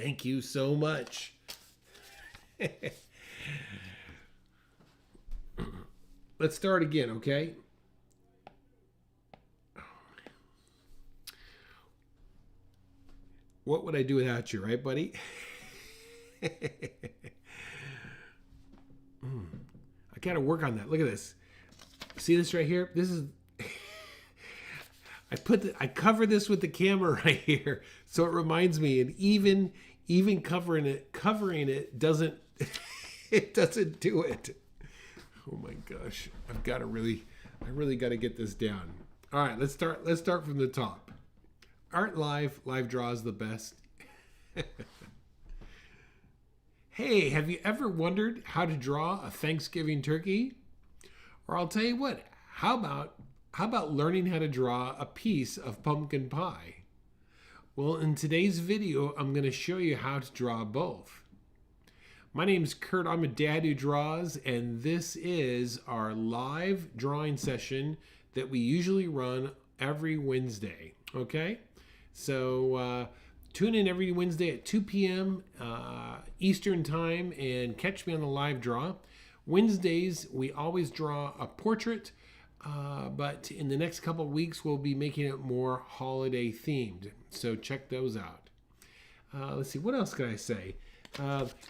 Thank you so much. Let's start again, okay? What would I do without you, right, buddy? I gotta work on that. Look at this. See this right here? This is I cover this with the camera right here, so it reminds me. And even covering it doesn't it doesn't do it. Oh my gosh, I really got to get this down. All right, let's start from the top. Art live draws the best. Hey, have you ever wondered how to draw a Thanksgiving turkey? Or I'll tell you what, how about learning how to draw a piece of pumpkin pie? Well, in today's video, I'm going to show you how to draw both. My name's Kurt, I'm a dad who draws, and this is our live drawing session that we usually run every Wednesday, okay? So tune in every Wednesday at 2 p.m. Eastern time and catch me on the live draw. Wednesdays, we always draw a portrait, but in the next couple of weeks, we'll be making it more holiday themed. So check those out. Let's see, what else can I say?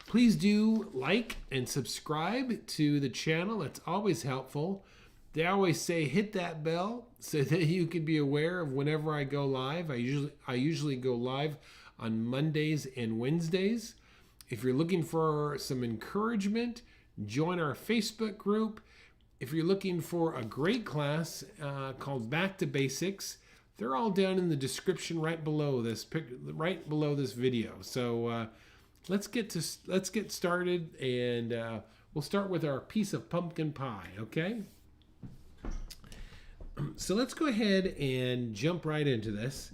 Please do like and subscribe to the channel. That's always helpful. They always say hit that bell so that you can be aware of whenever I go live. I usually go live on Mondays and Wednesdays. If you're looking for some encouragement, join our Facebook group. If you're looking for a great class called Back to Basics, they're all down in the description right below this video. So let's get started, and we'll start with our piece of pumpkin pie, okay? So let's go ahead and jump right into this.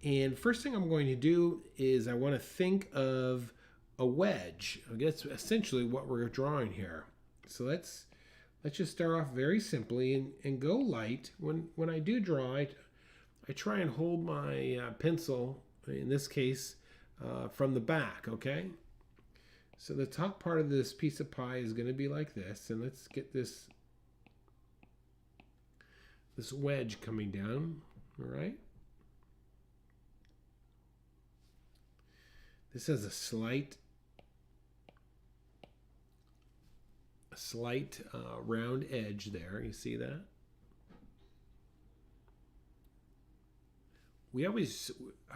And first thing I'm going to do is I want to think of a wedge. That's essentially what we're drawing here. So let's just start off very simply and go light. When I do draw, I try and hold my pencil, in this case, from the back, okay? So the top part of this piece of pie is going to be like this, and let's get this wedge coming down, all right? This has a slight round edge there. You see that? I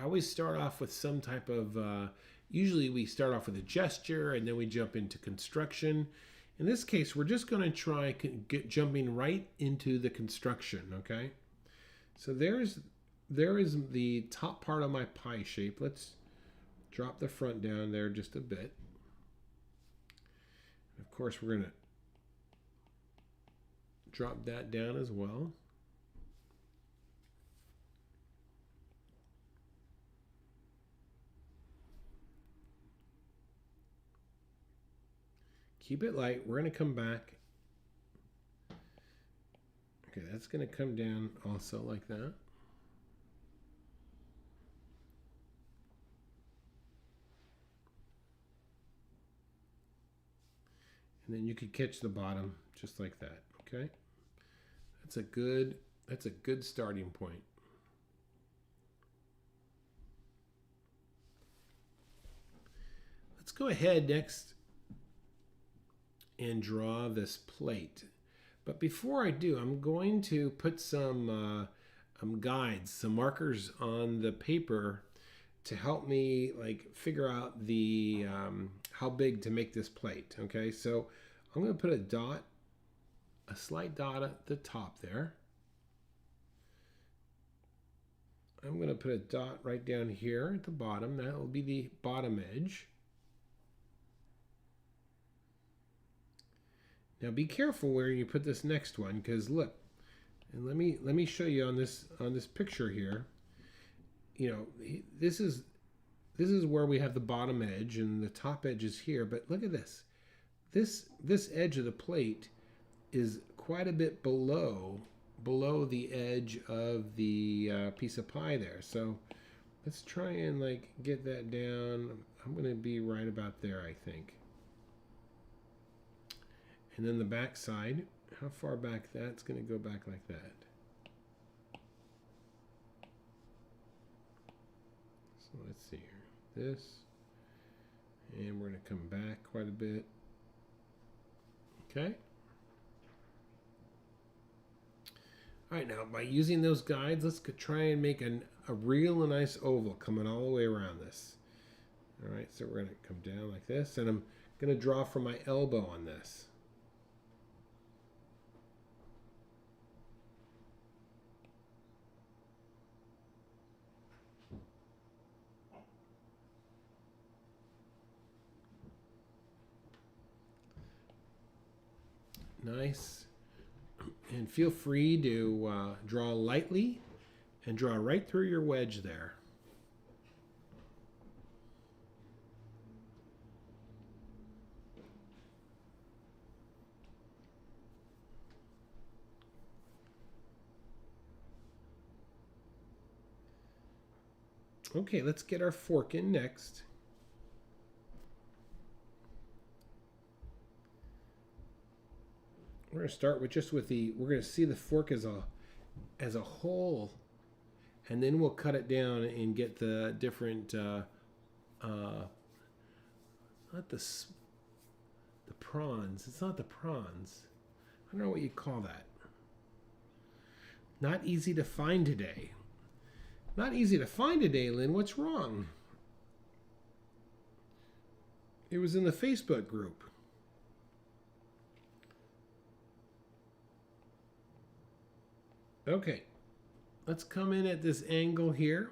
always start off with some type of, usually we start off with a gesture and then we jump into construction. In this case, we're just going to try jumping right into the construction, okay? So there is the top part of my pie shape. Let's drop the front down there just a bit. Of course, we're going to drop that down as well. Keep it light. We're going to come back. Okay, that's going to come down also like that. And then you could catch the bottom just like that, okay? That's a good starting point. Let's go ahead next and draw this plate. But before I do, I'm going to put some guides, some markers on the paper to help me figure out the how big to make this plate. Okay, so I'm going to put a slight dot at the top there. I'm going to put a dot right down here at the bottom. That will be the bottom edge. Now be careful where you put this next one, because look, and let me show you on this picture here. You know, this is where we have the bottom edge and the top edge is here, but look at this. This edge of the plate is quite a bit below the edge of the piece of pie there. So let's try and get that down I'm going to be right about there, I think. And then the back side, how far back that's going to go back like that. So let's see here. This. And we're going to come back quite a bit. Okay. All right, now by using those guides, let's try and make a real nice oval coming all the way around this. All right, so we're going to come down like this, and I'm going to draw from my elbow on this. Nice. And feel free to draw lightly and draw right through your wedge there. Okay, let's get our fork in next. We're going to start with we're going to see the fork as a whole, and then we'll cut it down and get the different, not the prawns. It's not the prawns. I don't know what you call that. Not easy to find today. Not easy to find today, Lynn. What's wrong? It was in the Facebook group. Okay, let's come in at this angle here.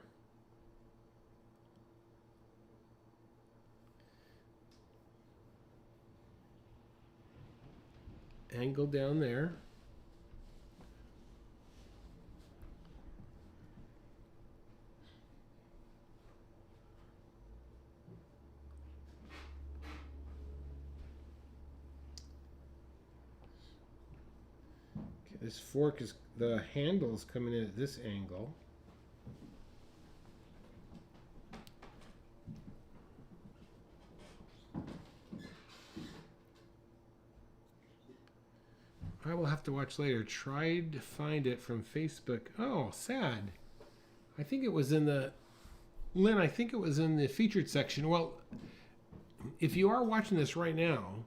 Angle down there. This fork is, the handle's coming in at this angle. I will have to watch later. Tried to find it from Facebook. Oh, sad. I think it was in the, Lynn, I think it was in the featured section. Well, if you are watching this right now,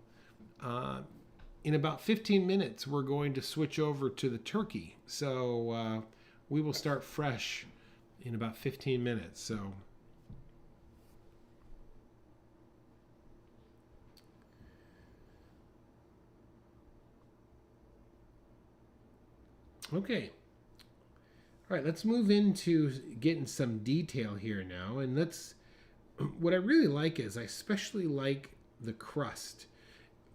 in about 15 minutes, we're going to switch over to the turkey. So we will start fresh in about 15 minutes. So okay. All right, let's move into getting some detail here now. And what I really like is I especially like the crust,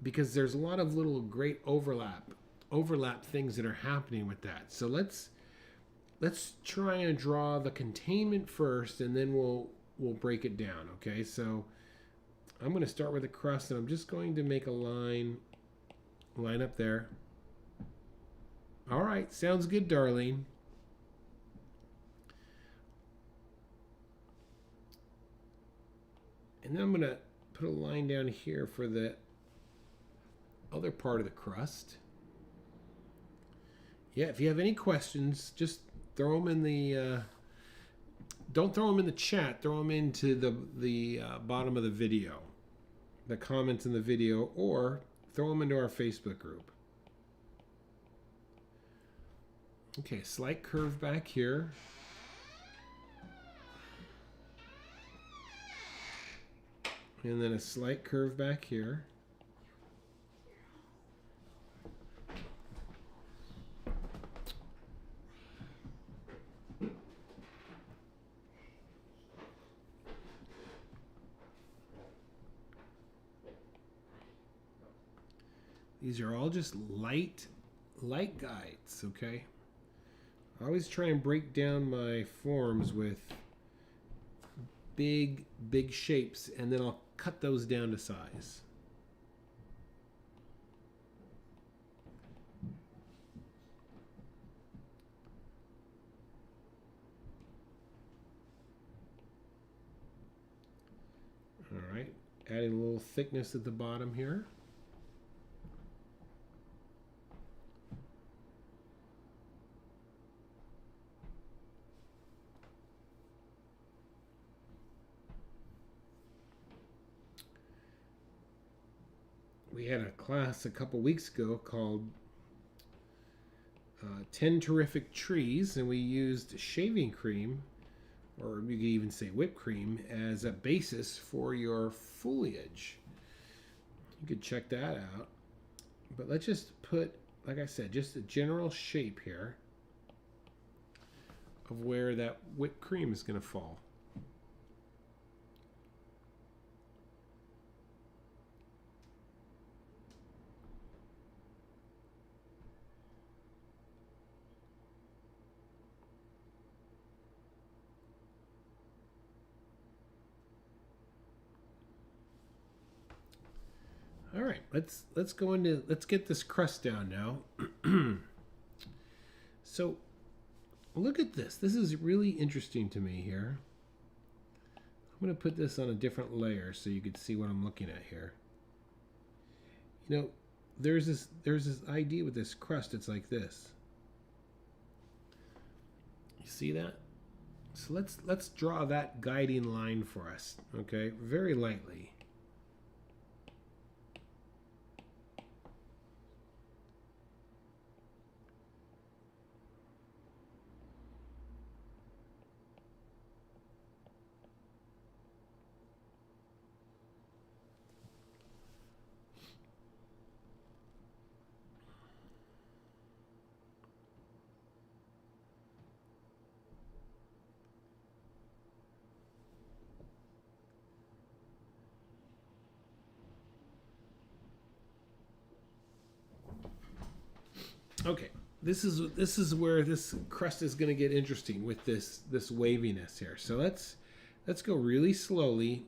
because there's a lot of little great overlap things that are happening with that. So let's try and draw the containment first, and then we'll break it down. Okay, so I'm going to start with the crust, and I'm just going to make a line up there. All right, sounds good, Darlene. And then I'm going to put a line down here for the other part of the crust. Yeah, if you have any questions, just throw them in the don't throw them in the chat, throw them into the bottom of the video, the comments in the video, or throw them into our Facebook group. Okay, slight curve back here. And then a slight curve back here. These are all just light guides, okay? I always try and break down my forms with big shapes, and then I'll cut those down to size. All right, adding a little thickness at the bottom here. We had a class a couple weeks ago called 10 Terrific Trees, and we used shaving cream, or you could even say whipped cream, as a basis for your foliage. You could check that out. But let's just put, like I said, just a general shape here of where that whipped cream is going to fall. All right, let's get this crust down now. So look at this. This is really interesting to me here. I'm going to put this on a different layer so you can see what I'm looking at here. You know, there's this idea with this crust. It's like this. You see that? So let's draw that guiding line for us, okay? Very lightly. Okay, this is where this crust is going to get interesting with this waviness here. So let's go really slowly,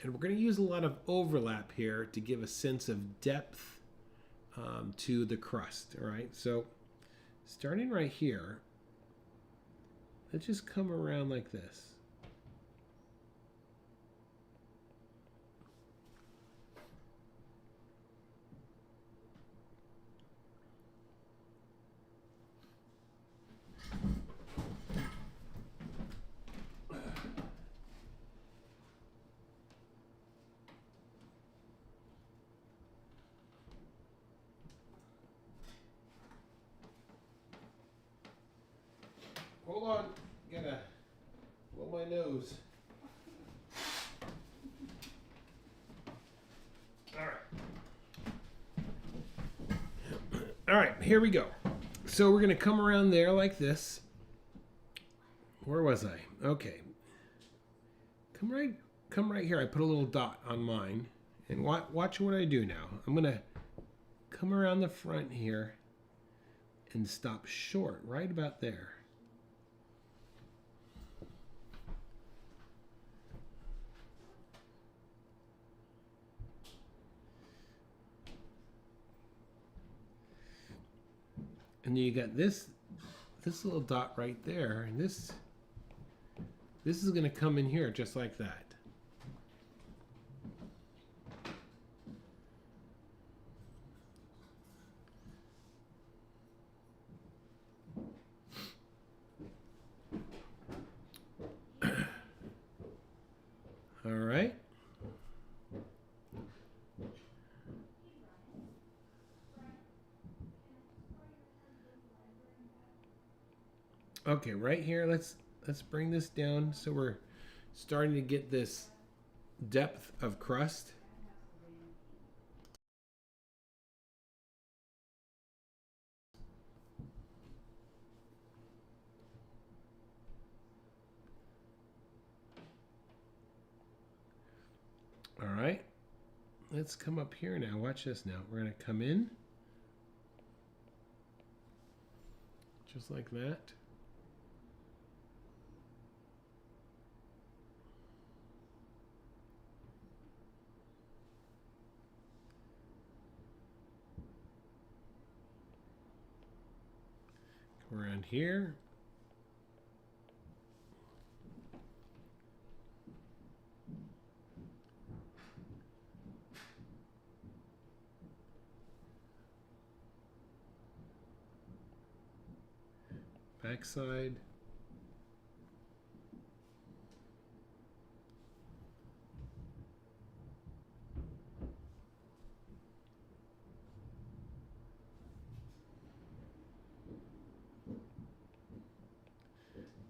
and we're going to use a lot of overlap here to give a sense of depth to the crust. All right, so starting right here, let's just come around like this. Hold on, gotta blow my nose. All right, here we go. So we're gonna come around there like this. Where was I? Okay. Come right here. I put a little dot on mine, and watch what I do now. I'm gonna come around the front here and stop short right about there. And you got this little dot right there, and this is going to come in here just like that. All right. Okay, right here, let's bring this down so we're starting to get this depth of crust. All right, let's come up here now. Watch this now. We're going to come in just like that. Come around here. backside.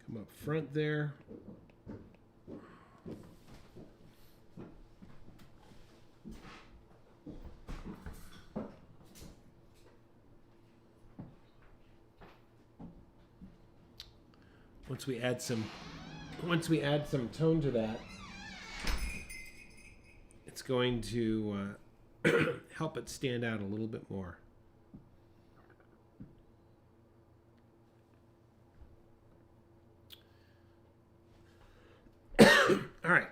Come up front there. Once we add some tone to that, it's going to help it stand out a little bit more. All right,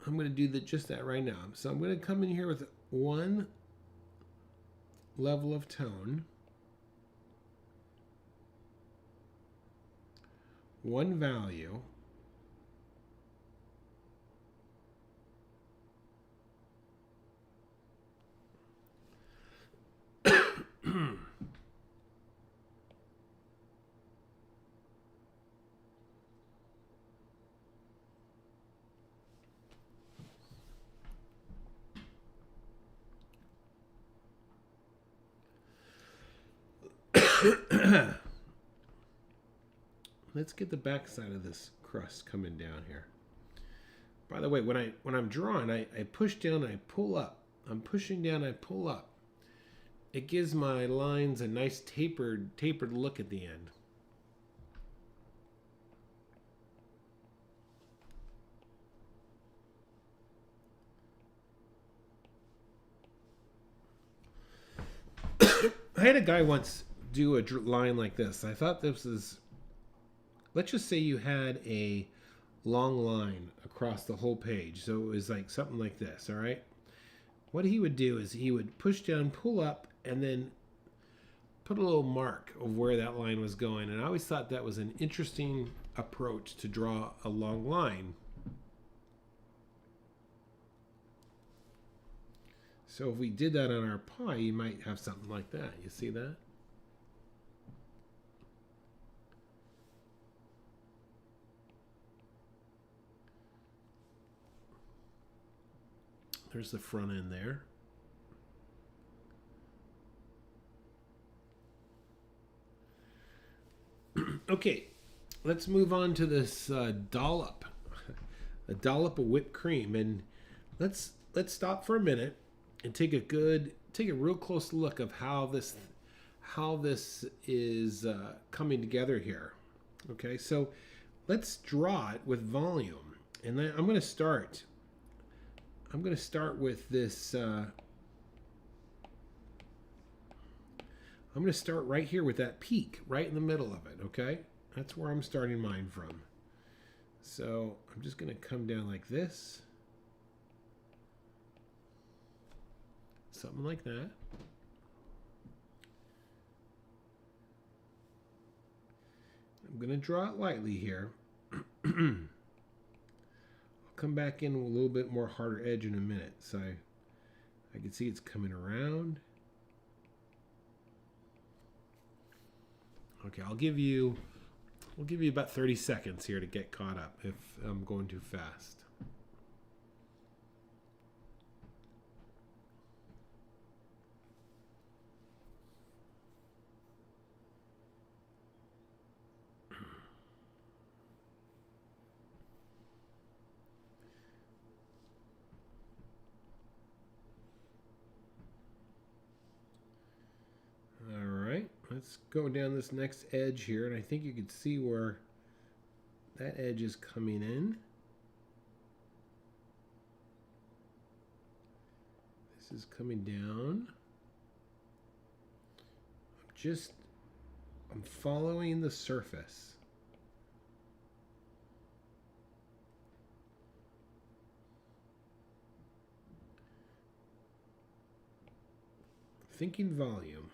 I'm going to do just that right now. So I'm going to come in here with one level of tone, one value, let's get the back side of this crust coming down here. By the way, when I'm drawing, I push down and I pull up. I'm pushing down, I pull up. It gives my lines a nice tapered look at the end. I had a guy once do a line like this. I thought this is, let's just say you had a long line across the whole page. So it was like something like this, all right? What he would do is he would push down, pull up, and then put a little mark of where that line was going. And I always thought that was an interesting approach to draw a long line. So if we did that on our pie, you might have something like that. You see that? There's the front end there. Okay, let's move on to this dollop, a dollop of whipped cream, and let's stop for a minute and take a real close look of how this is coming together here. Okay, so let's draw it with volume, and then I'm going to start with this. I'm going to start right here with that peak, right in the middle of it, okay? That's where I'm starting mine from. So I'm just going to come down like this. Something like that. I'm going to draw it lightly here. I'll come back in with a little bit more harder edge in a minute. So I can see it's coming around. Okay, I'll give you about 30 seconds here to get caught up if I'm going too fast. Let's go down this next edge here, and I think you can see where that edge is coming in. This is coming down. I'm following the surface. Thinking volume.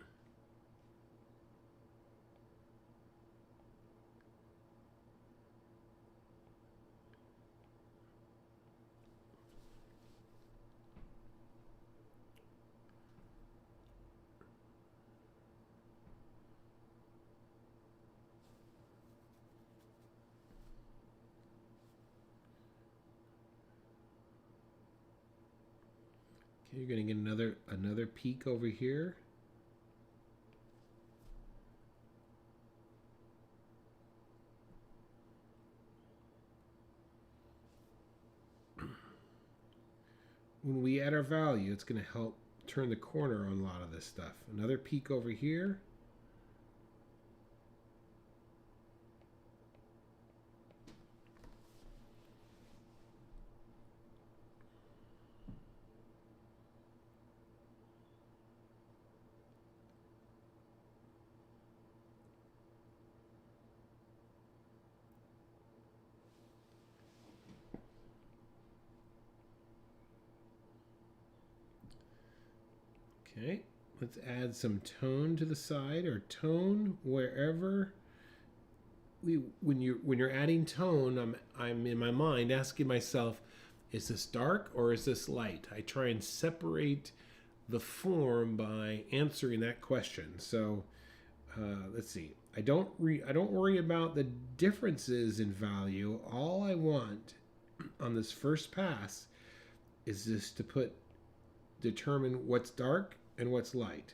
Okay, you're going to get another peak over here. When we add our value, it's going to help turn the corner on a lot of this stuff. Another peak over here. Okay, let's add some tone to the side, or tone wherever when you're adding tone, I'm in my mind asking myself, is this dark or is this light? I try and separate the form by answering that question. So let's see. I don't worry about the differences in value. All I want on this first pass is just to determine what's dark and what's light.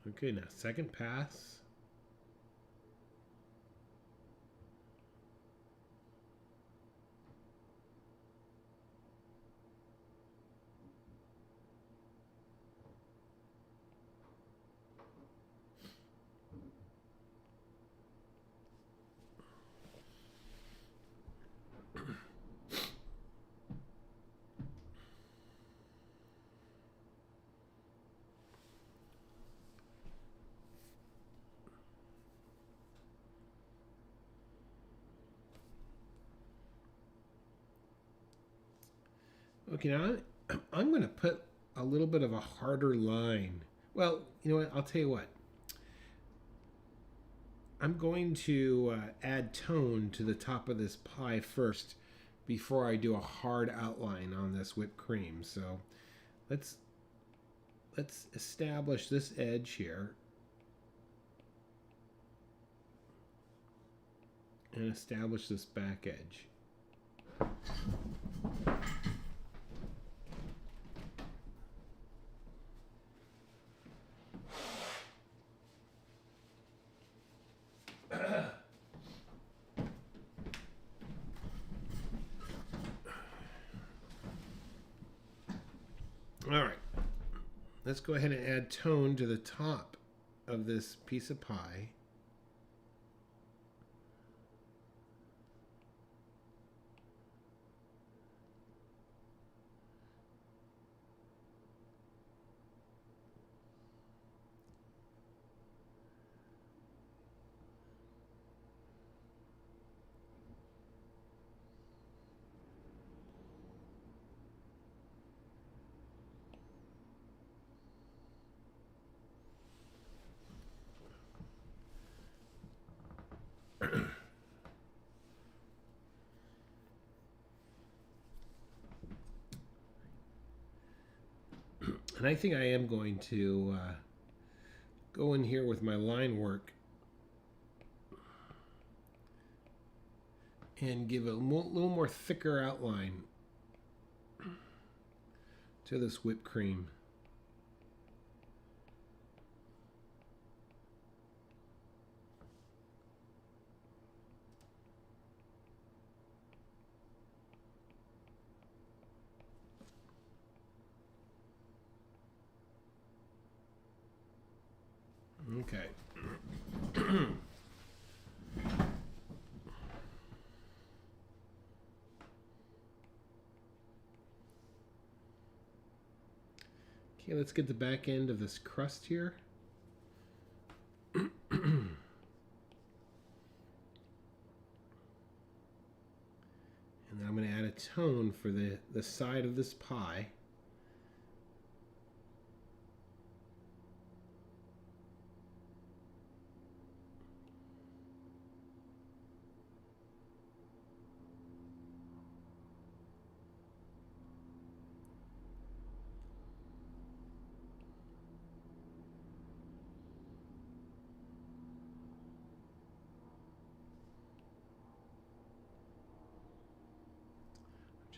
Okay, now second pass. Okay, now I'm going to put a little bit of a harder line. Well, you know what? I'll tell you what. I'm going to add tone to the top of this pie first before I do a hard outline on this whipped cream. So let's establish this edge here and establish this back edge. All right, let's go ahead and add tone to the top of this piece of pie. And I think I am going to go in here with my line work and give a little more thicker outline to this whipped cream. Okay. Okay, let's get the back end of this crust here. And I'm going to add a tone for the side of this pie.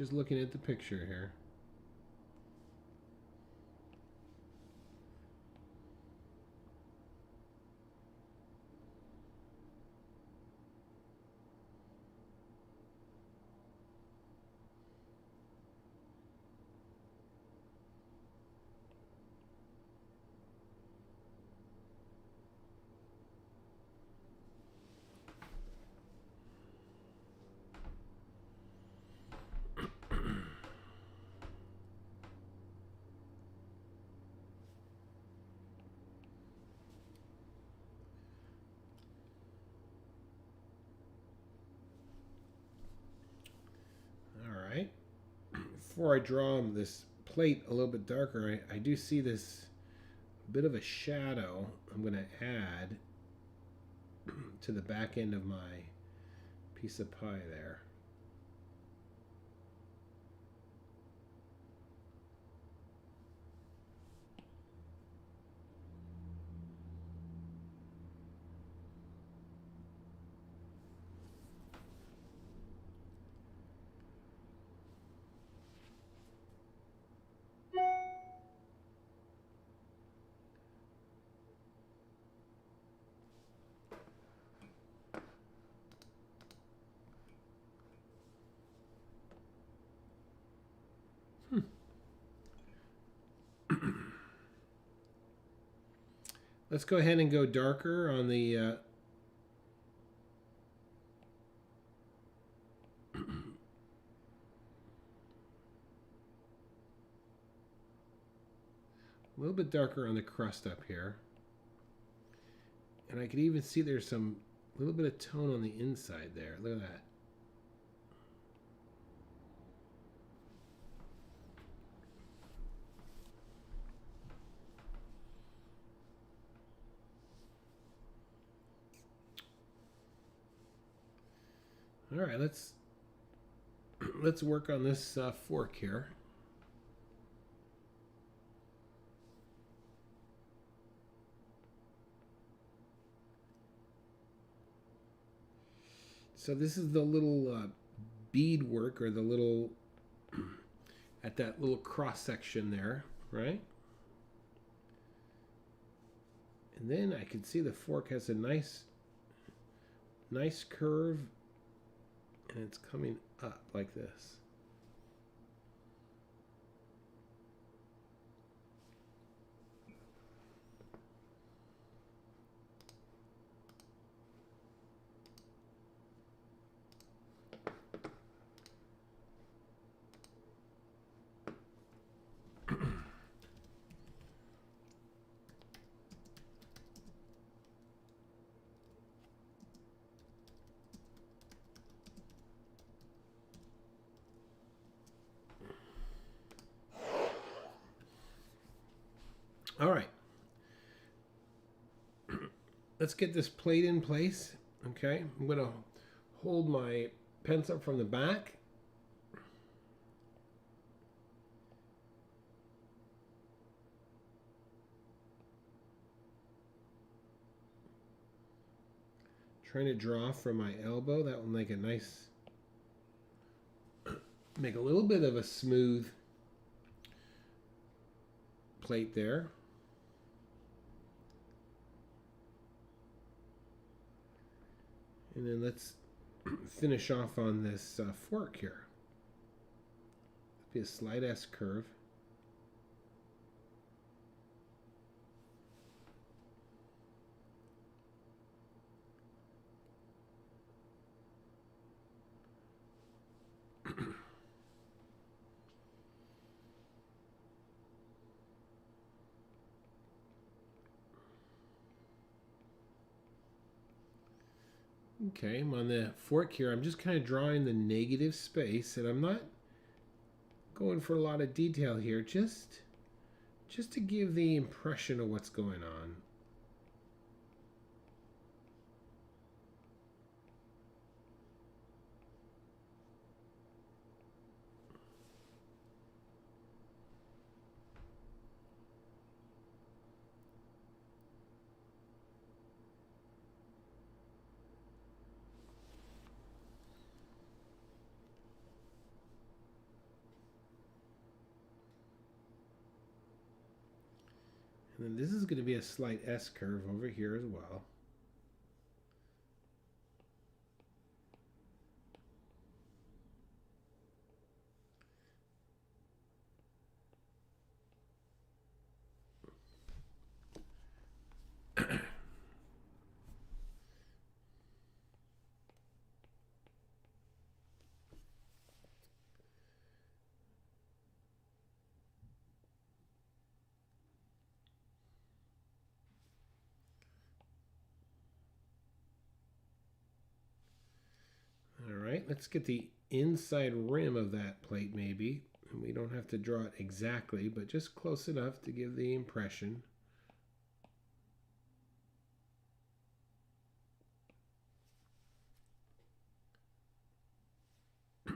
Just looking at the picture here. Alright, before I draw this plate a little bit darker, I do see this bit of a shadow I'm going to add to the back end of my piece of pie there. Let's go ahead and go darker on the a little bit darker on the crust up here. And I could even see there's some little bit of tone on the inside there. Look at that. All right, let's work on this fork here. So this is the little bead work, or the little at that little cross section there, right? And then I can see the fork has a nice curve. And it's coming up like this. All right. Let's get this plate in place. Okay, I'm going to hold my pencil from the back. Trying to draw from my elbow. That will make a nice, make a little bit of a smooth plate there. And then let's finish off on this fork here. Be a slight S curve. Okay, I'm on the fork here. I'm just kind of drawing the negative space, and I'm not going for a lot of detail here, just to give the impression of what's going on. And this is going to be a slight S curve over here as well. All right, let's get the inside rim of that plate maybe. And we don't have to draw it exactly, but just close enough to give the impression. All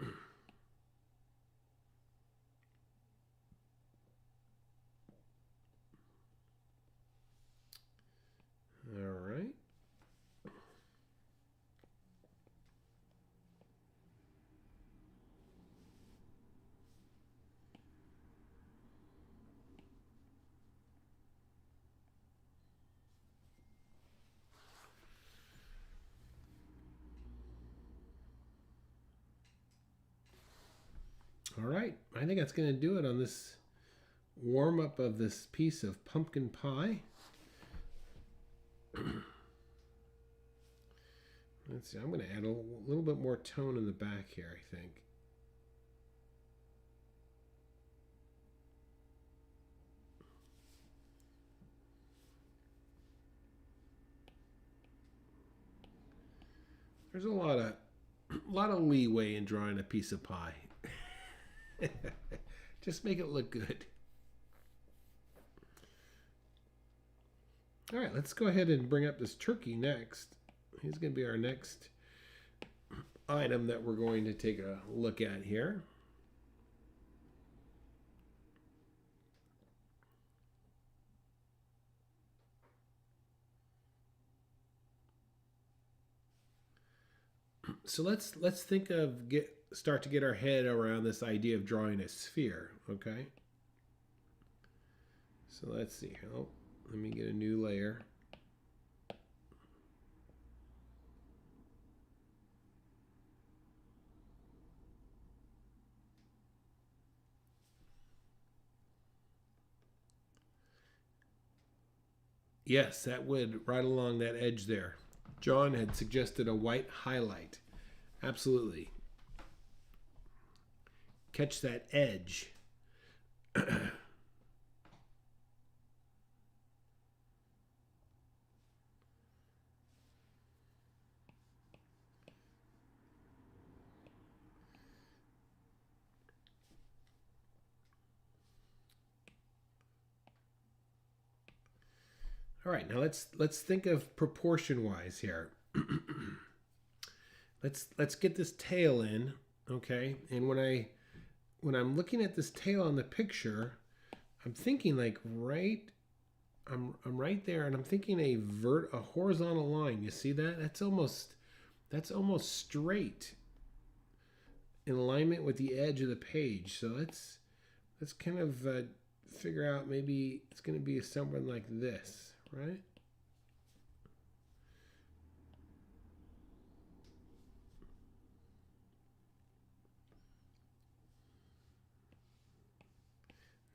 right. All right, I think that's going to do it on this warm up of this piece of pumpkin pie. Let's see, I'm going to add a little bit more tone in the back here, I think. There's a lot of leeway in drawing a piece of pie. Just make it look good. All right, let's go ahead and bring up this turkey next. He's going to be our next item that we're going to take a look at here. So let's think of start to get our head around this idea of drawing a sphere, okay? So let's see. Oh, let me get a new layer. Yes, that would right along that edge there. John had suggested a white highlight. Absolutely. Catch that edge. All right, now let's think of proportion wise here. let's get this tail in, okay? And when I'm looking at this tail on the picture, I'm thinking like I'm right there, and I'm thinking a horizontal line. You see that? That's almost straight in alignment with the edge of the page. So let's kind of figure out, maybe it's going to be something like this, right?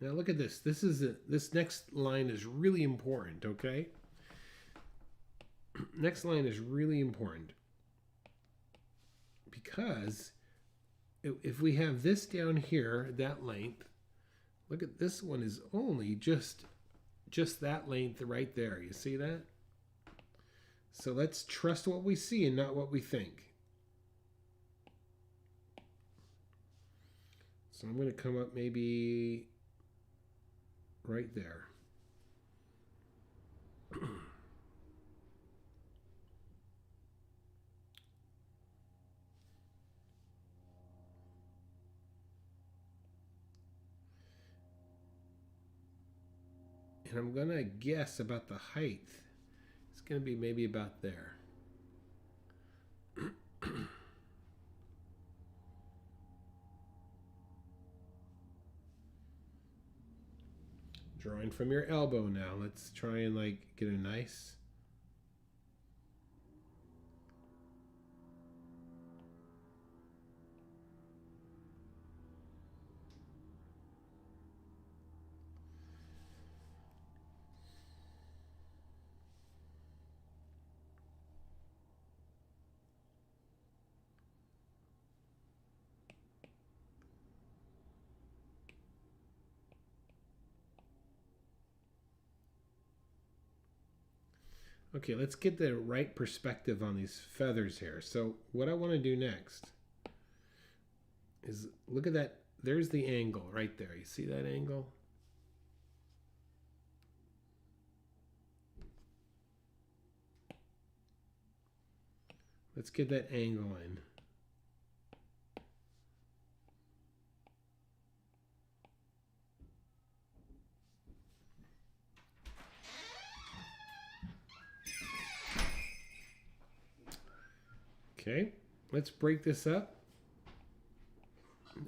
Now look at this. This next line is really important, okay? Next line is really important because if we have this down here, that length, look at this one is only just that length right there. You see that? So let's trust what we see and not what we think. So I'm going to come up maybe right there. And I'm going to guess about the height. It's going to be maybe about there. Drawing from your elbow now. Let's try and like get a nice. Okay, let's get the right perspective on these feathers here. So what I want to do next is look at that. There's the angle right there. You see that angle? Let's get that angle in. Okay, let's break this up.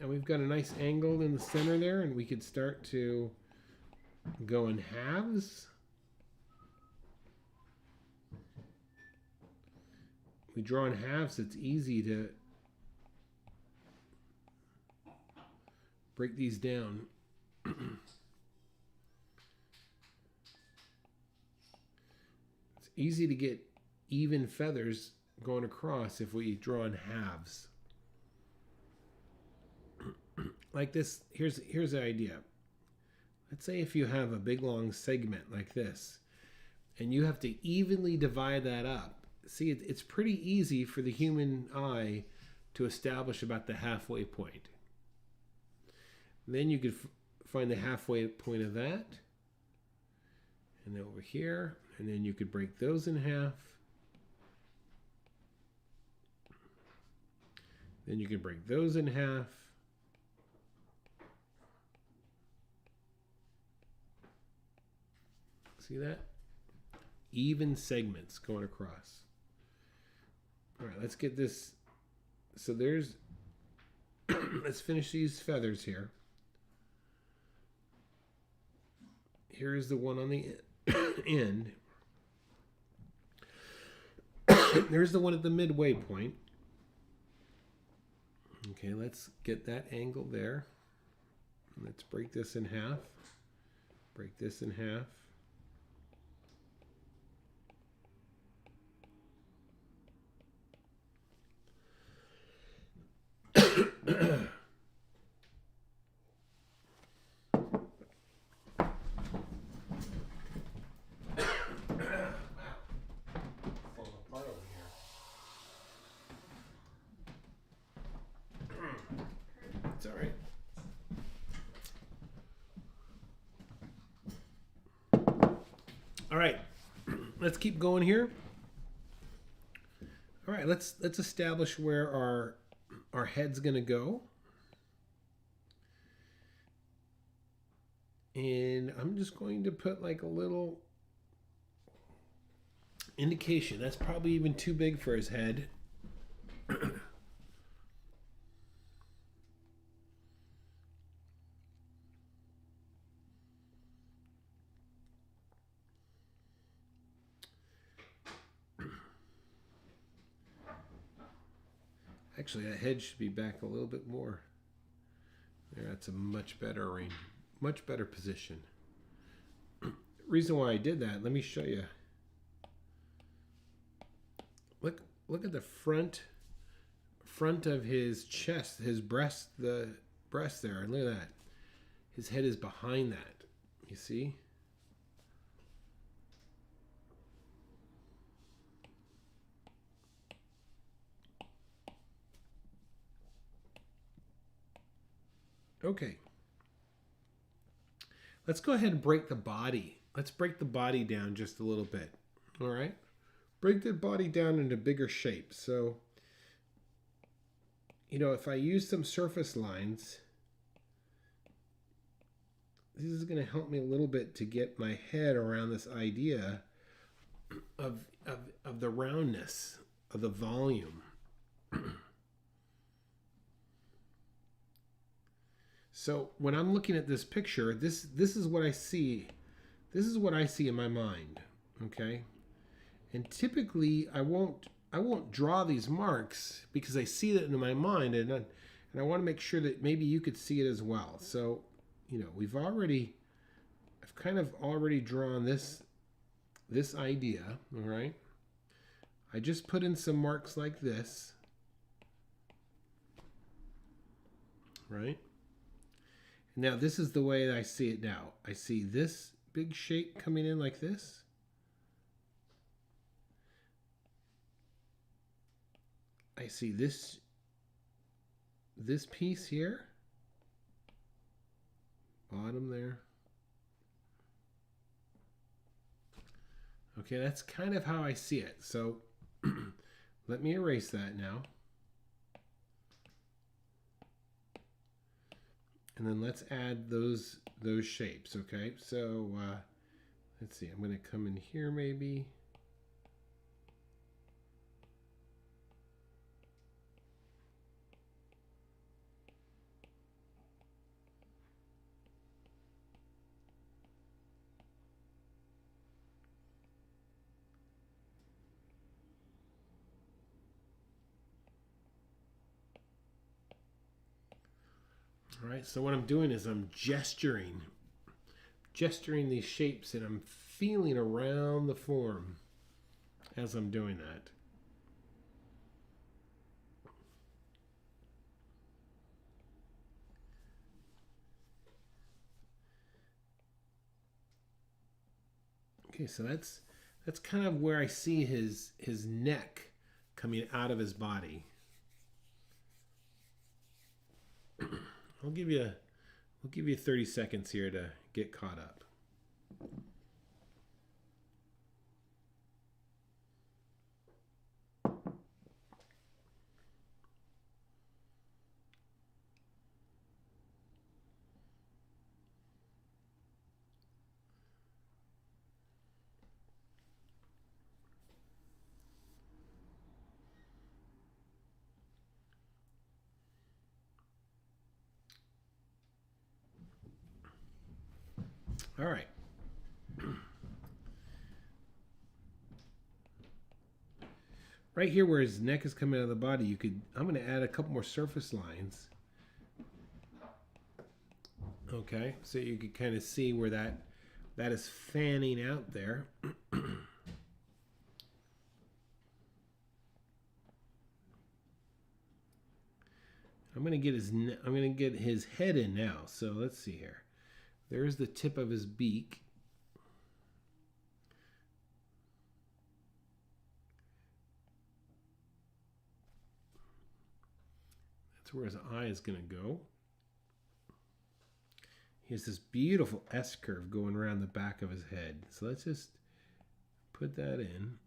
Now we've got a nice angle in the center there, and we could start to go in halves. We draw in halves, it's easy to break these down. It's easy to get even feathers going across if we draw in halves. Like this, here's the idea. Let's say if you have a big long segment like this, and you have to evenly divide that up. See, it's pretty easy for the human eye to establish about the halfway point. Then you could find the halfway point of that, and then over here, and then you could break those in half. Then you can break those in half. See that? Even segments going across. All right, let's get this. So there's, let's finish these feathers here. Here's the one on the end. There's the one at the midway point. Okay, let's get that angle there. Let's break this in half. Break this in half. It's all right. All right, let's keep going here. All right, let's establish where our head's going to go. And I'm just going to put like a little indication. That's probably even too big for his head. Actually, that head should be back a little bit more. There, that's a much better range, much better position. Reason why I did that, let me show you. Look at the front of his chest, his breast, the breast there. Look at that. His head is behind that. You see? Okay. Let's go ahead and break the body. Let's break the body down just a little bit. All right? Break the body down into bigger shapes. So, you know, if I use some surface lines, this is going to help me a little bit to get my head around this idea of the roundness, of the volume. So when I'm looking at this picture, this is what I see. This is what I see in my mind. Okay, and typically I won't draw these marks because I see that in my mind, and I want to make sure that maybe you could see it as well. So, you know, I've kind of already drawn this idea. All right, I just put in some marks like this. Right. Now this is the way that I see it now. I see this big shape coming in like this. I see this piece here, bottom there. Okay, that's kind of how I see it. So let me erase that now. And then let's add those shapes, okay? So let's see, I'm going to come in here maybe. All right, so what I'm doing is I'm gesturing these shapes, and I'm feeling around the form as I'm doing that. Okay, so that's kind of where I see his neck coming out of his body. I'll give you 30 seconds here to get caught up. All right. Right here where his neck is coming out of the body, I'm going to add a couple more surface lines. Okay, so you can kind of see where that is fanning out there. I'm going to get his head in now. So let's see here. There's the tip of his beak. That's where his eye is going to go. He has this beautiful S curve going around the back of his head. So let's just put that in.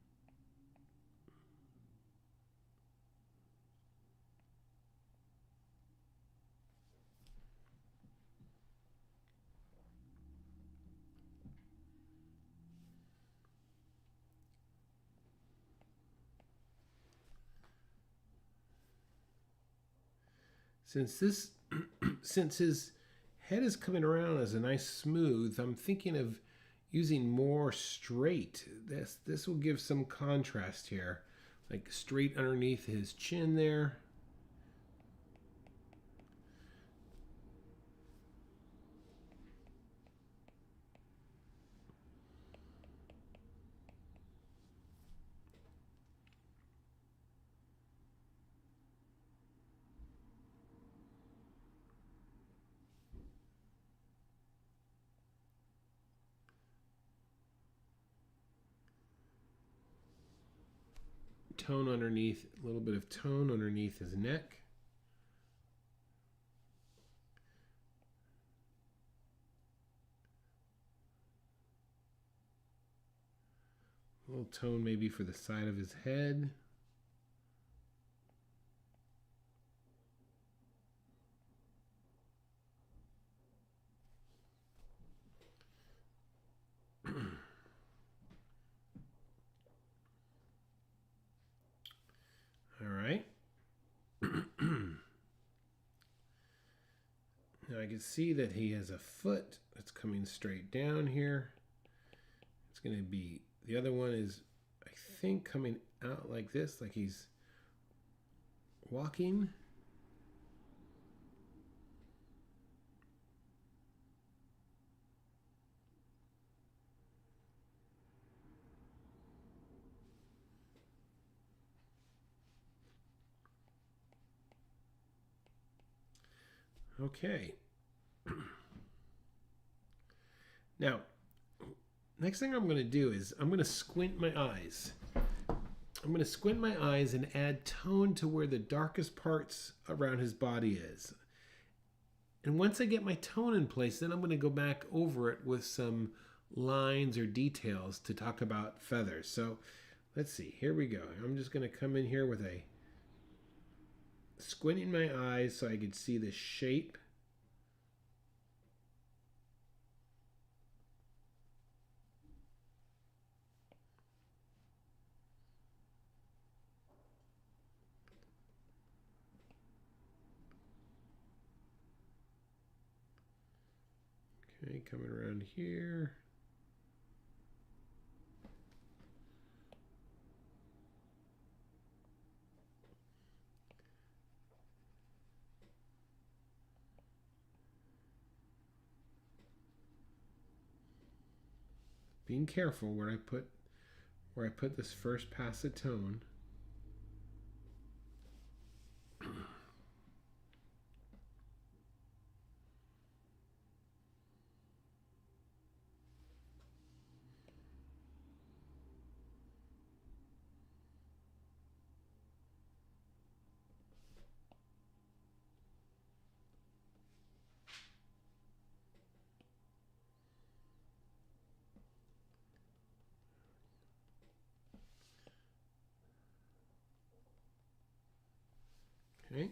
Since his head is coming around as a nice smooth, I'm thinking of using more straight. This will give some contrast here, like straight underneath his chin there. Tone underneath, a little bit of tone underneath his neck. A little tone maybe for the side of his head. All right. Now I can see that he has a foot that's coming straight down here. It's going to be, the other one is, I think, coming out like this, like he's walking. Okay. Now, next thing I'm going to do is I'm going to squint my eyes. I'm going to squint my eyes and add tone to where the darkest parts around his body is. And once I get my tone in place, then I'm going to go back over it with some lines or details to talk about feathers. So let's see. Here we go. I'm just going to come in here with a squinting my eyes so I can see the shape. Okay, coming around here. Being careful where I put this first pass of tone. Okay.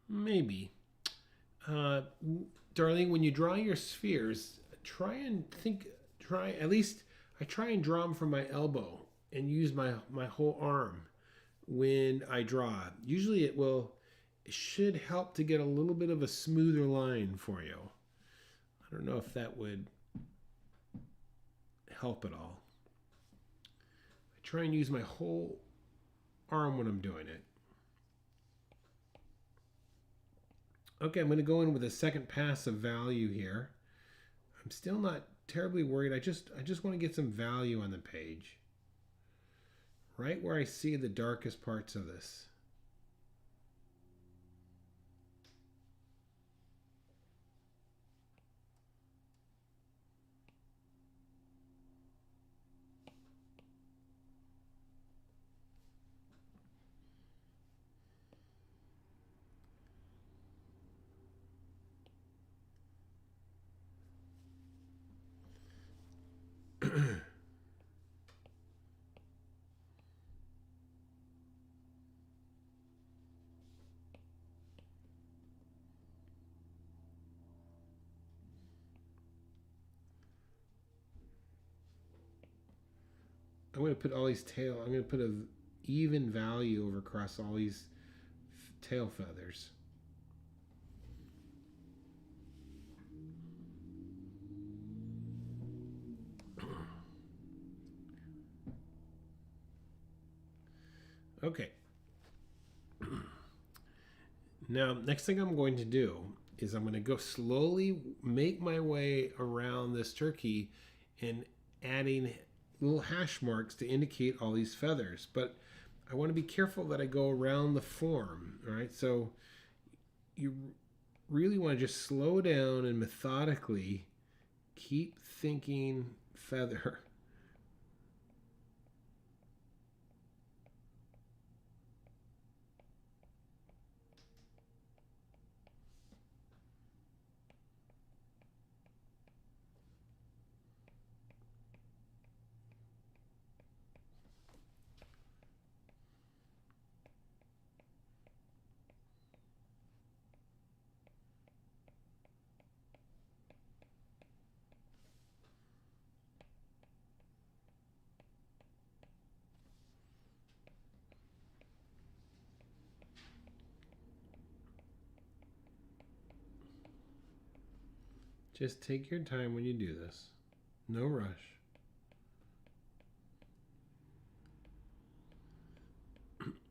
Maybe. Darling, when you draw your spheres, I try and draw them from my elbow and use my whole arm when I draw. Usually it should help to get a little bit of a smoother line for you. I don't know if that would help at all. I try and use my whole arm when I'm doing it. Okay, I'm going to go in with a second pass of value here. I'm still not terribly worried. I just want to get some value on the page. Right where I see the darkest parts of this. I'm going to put all these I'm going to put an even value over across all these tail feathers. Okay. Now, next thing I'm going to do is I'm going to go slowly make my way around this turkey and adding little hash marks to indicate all these feathers. But I want to be careful that I go around the form. All right. So you really want to just slow down and methodically keep thinking feather. Just take your time when you do this. No rush.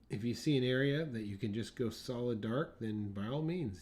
If you see an area that you can just go solid dark, then by all means.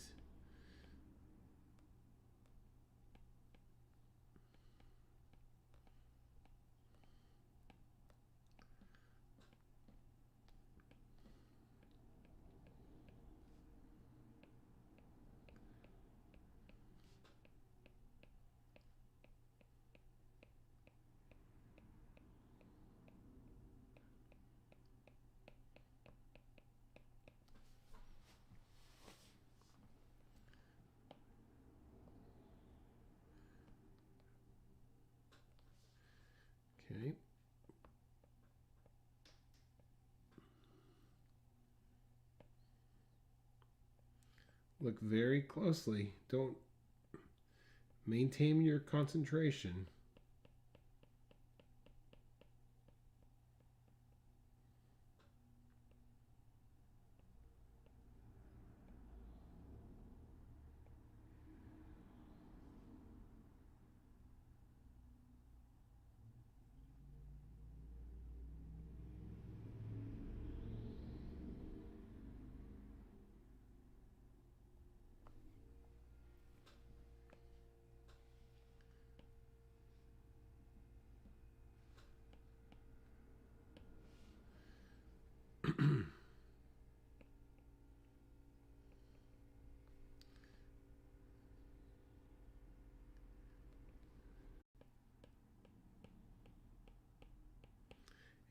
Okay. Look very closely. Don't maintain your concentration.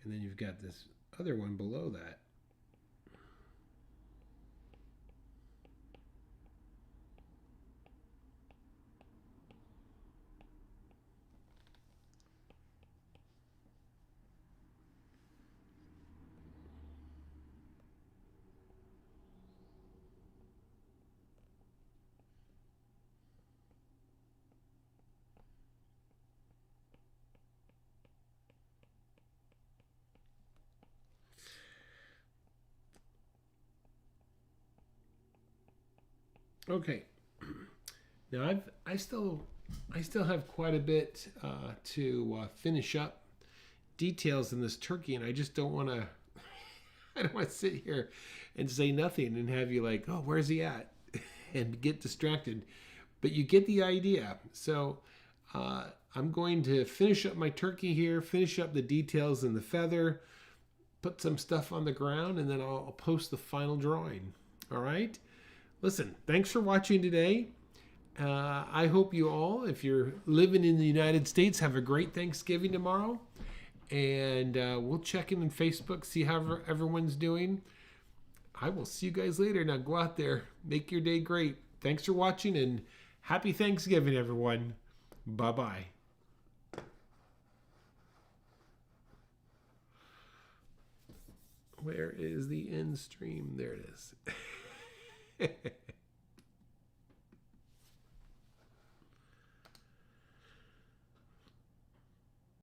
And then you've got this other one below that. Okay. Now I still have quite a bit to finish up details in this turkey, and I just don't want to. I don't want to sit here and say nothing and have you like, oh, where's he at, and get distracted. But you get the idea. So I'm going to finish up my turkey here, finish up the details in the feather, put some stuff on the ground, and then I'll post the final drawing. All right. Listen, thanks for watching today. I hope you all, if you're living in the United States, have a great Thanksgiving tomorrow. And we'll check in on Facebook, see how everyone's doing. I will see you guys later. Now go out there, make your day great. Thanks for watching, and happy Thanksgiving, everyone. Bye-bye. Where is the end stream? There it is.